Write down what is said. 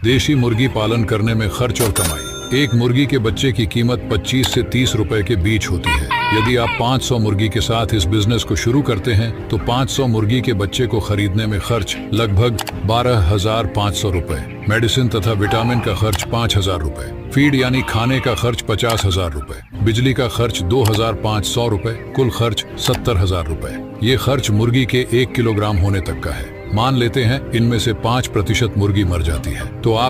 देशी मुर्गी पालन करने में खर्च और कमाई। एक मुर्गी के बच्चे की कीमत 25 से 30 रुपए के बीच होती है। यदि आप 500 मुर्गी के साथ इस बिजनेस को शुरू करते हैं तो 500 मुर्गी के बच्चे को खरीदने में खर्च लगभग 12,500 रुपए। मेडिसिन तथा विटामिन का खर्च 5,000 रुपए। फीड यानी खाने का खर्च 50,000 रुपए। बिजली का खर्च 2,500 रुपए। कुल खर्च 70,000 रुपए। ये खर्च मुर्गी के 1 किलोग्राम होने तक का है। मान लेते हैं इनमें से 5% मुर्गी मर जाती है तो आप